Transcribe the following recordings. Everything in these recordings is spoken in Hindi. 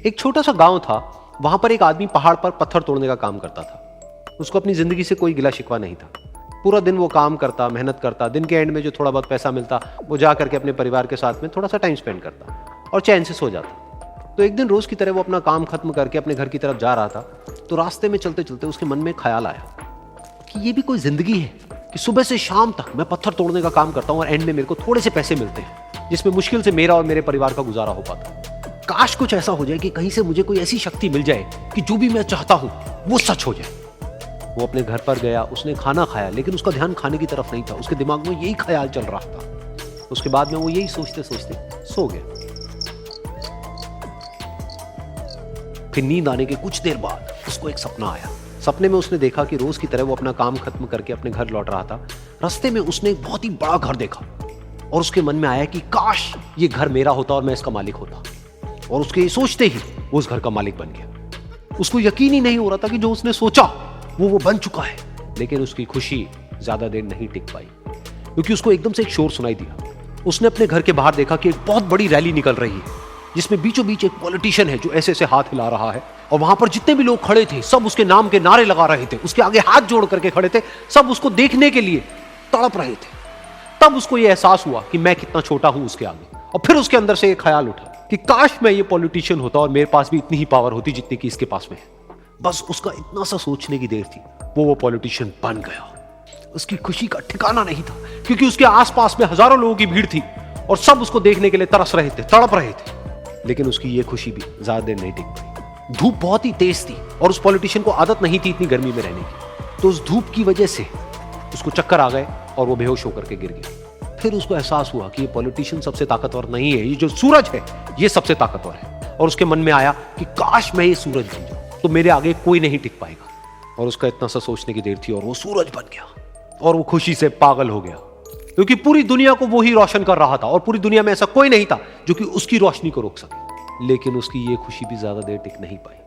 एक छोटा सा गांव था। वहां पर एक आदमी पहाड़ पर पत्थर तोड़ने का काम करता था। उसको अपनी जिंदगी से कोई गिला शिकवा नहीं था। पूरा दिन वो काम करता, मेहनत करता। दिन के एंड में जो थोड़ा बहुत पैसा मिलता वो जा करके अपने परिवार के साथ में थोड़ा सा टाइम स्पेंड करता और चैन से सो जाता। तो एक दिन रोज की तरह वो अपना काम खत्म करके अपने घर की तरफ जा रहा था। तो रास्ते में चलते चलते उसके मन में ख्याल आया कि ये भी कोई जिंदगी है कि सुबह से शाम तक मैं पत्थर तोड़ने का काम करता हूँ और एंड में मेरे को थोड़े से पैसे मिलते हैं जिसमें मुश्किल से मेरा और मेरे परिवार का गुजारा हो पाता। काश कुछ ऐसा हो जाए कि कहीं से मुझे कोई ऐसी शक्ति मिल जाए कि जो भी मैं चाहता हूं वो सच हो जाए। वो अपने घर पर गया, उसने खाना खाया, लेकिन उसका ध्यान खाने की तरफ नहीं था। उसके दिमाग में यही ख्याल चल रहा था। उसके बाद में वो यही सोचते सोचते सो गया। फिर नींद आने के कुछ देर बाद उसको एक सपना आया। सपने में उसने देखा कि रोज की तरह वो अपना काम खत्म करके अपने घर लौट रहा था। रास्ते में उसने एक बहुत ही बड़ा घर देखा और उसके मन में आया कि काश ये घर मेरा होता और मैं इसका मालिक होता। और उसके सोचते ही वो उस घर का मालिक बन गया। उसको यकीन ही नहीं हो रहा था कि जो उसने सोचा वो बन चुका है। लेकिन उसकी खुशी ज्यादा देर नहीं टिक पाई, क्योंकि उसको एकदम से एक शोर सुनाई दिया। उसने अपने घर के बाहर देखा कि एक बहुत बड़ी रैली निकल रही है जिसमें बीचों बीच एक पॉलिटिशियन है जो ऐसे ऐसे हाथ हिला रहा है। और वहां पर जितने भी लोग खड़े थे सब उसके नाम के नारे लगा रहे थे। उसके आगे हाथ जोड़ करके खड़े थे। सब उसको देखने के लिए तड़प रहे थे। तब उसको यह एहसास हुआ कि मैं कितना छोटा हूं उसके आगे। और फिर उसके अंदर से एक ख्याल उठा कि काश मैं ये पॉलिटिशियन होता और मेरे पास भी इतनी ही पावर होती जितनी कि इसके पास में है। बस उसका इतना सा सोचने की देर थी, वो पॉलिटिशियन बन गया। उसकी खुशी का ठिकाना नहीं था, क्योंकि उसके आसपास में हजारों लोगों की भीड़ थी और सब उसको देखने के लिए तरस रहे थे, तड़प रहे थे। लेकिन उसकी ये खुशी भी ज्यादा देर नहीं टिक पाई। धूप बहुत ही तेज थी और उस पॉलिटिशियन को आदत नहीं थी इतनी गर्मी में रहने की। तो उस धूप की वजह से उसको चक्कर आ गए और वो बेहोश होकर के गिर गया। फिर उसको एहसास हुआ कि ये पॉलिटिशियन सबसे ताकतवर नहीं है, ये जो सूरज है ये सबसे ताकतवर है। और उसके मन में आया कि काश मैं ये सूरज बन जाऊं तो मेरे आगे कोई नहीं टिक पाएगा। और उसका इतना सा सोचने की देर थी और वो सूरज बन गया। और वो खुशी से पागल हो गया, क्योंकि पूरी दुनिया को वो ही रोशन कर रहा था और पूरी दुनिया में ऐसा कोई नहीं था जो कि उसकी रोशनी को रोक सके। लेकिन उसकी ये खुशी भी ज्यादा देर टिक नहीं पाई,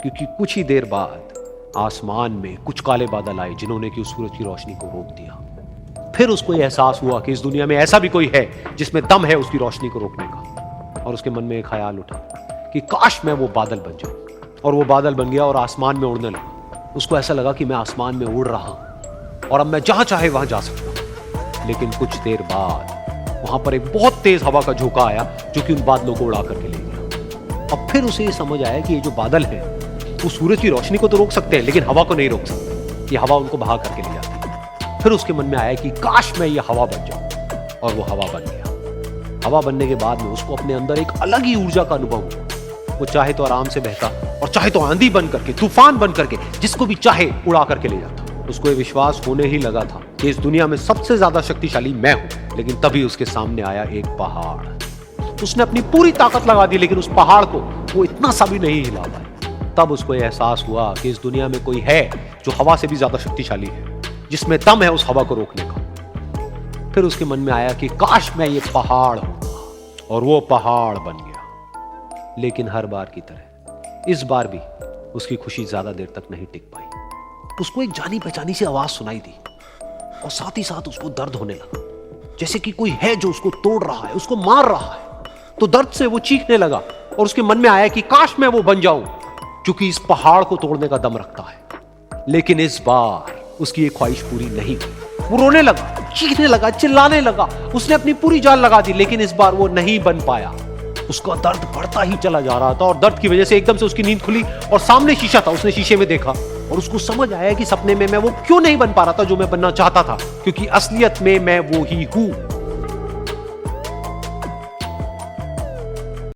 क्योंकि कुछ ही देर बाद आसमान में कुछ काले बादल आए जिन्होंने कि उस सूरज की रोशनी को रोक दिया। फिर उसको यह एहसास हुआ कि इस दुनिया में ऐसा भी कोई है जिसमें दम है उसकी रोशनी को रोकने का। और उसके मन में एक ख्याल उठा कि काश मैं वो बादल बन जाऊं। और वो बादल बन गया और आसमान में उड़ने लगा। उसको ऐसा लगा कि मैं आसमान में उड़ रहा हूं और अब मैं जहां चाहे वहां जा सकता हूं। लेकिन कुछ देर बाद वहां पर एक बहुत तेज हवा का झोंका आया जो कि उन बादलों को उड़ा करके ले गया। अब फिर उसे ये समझ आया कि ये जो बादल है वो सूरज की रोशनी को तो रोक सकते हैं लेकिन हवा को नहीं रोक सकते। ये हवा उनको बहा करके ले जाती है। फिर उसके मन में आया कि काश मैं ये हवा बन जाऊं। और वो हवा बन गया। हवा बनने के बाद में उसको अपने अंदर एक अलग ही ऊर्जा का अनुभव हुआ। वो चाहे तो आराम से बहता और चाहे तो आंधी बन करके, तूफान बन करके, जिसको भी चाहे उड़ा करके ले जाता। उसको ये विश्वास होने ही लगा था कि इस दुनिया में सबसे ज्यादा शक्तिशाली मैं हूं। लेकिन तभी उसके सामने आया एक पहाड़। उसने अपनी पूरी ताकत लगा दी लेकिन उस पहाड़ को वो इतना सा भी नहीं हिला पाया। तब उसको यह एहसास हुआ कि इस दुनिया में कोई है जो हवा से भी ज्यादा शक्तिशाली है, जिसमें दम है उस हवा को रोकने का। फिर उसके मन में आया कि काश मैं ये पहाड़ होता। और वो पहाड़ बन गया। लेकिन हर बार की तरह इस बार भी उसकी खुशी ज्यादा देर तक नहीं टिक पाई। उसको एक जानी पहचानी सी आवाज सुनाई दी और साथ ही साथ उसको दर्द होने लगा, जैसे कि कोई है जो उसको तोड़ रहा है, उसको मार रहा है। तो दर्द से वो चीखने लगा और उसके मन में आया कि काश मैं वो बन जाऊं क्योंकि इस पहाड़ को तोड़ने का दम रखता है। लेकिन इस बार उसकी एक ख्वाहिश पूरी नहीं हुई। वो रोने लगा, चीखने लगा, चिल्लाने लगा। उसने अपनी पूरी जान लगा दी लेकिन इस बार वो नहीं बन पाया। उसका दर्द बढ़ता ही चला जा रहा था और दर्द की वजह से एकदम से उसकी नींद खुली और सामने शीशा था। उसने शीशे में देखा और उसको समझ आया कि सपने में मैं वो क्यों नहीं बन पा रहा था जो मैं बनना चाहता था, क्योंकि असलियत में मैं वो ही हूं।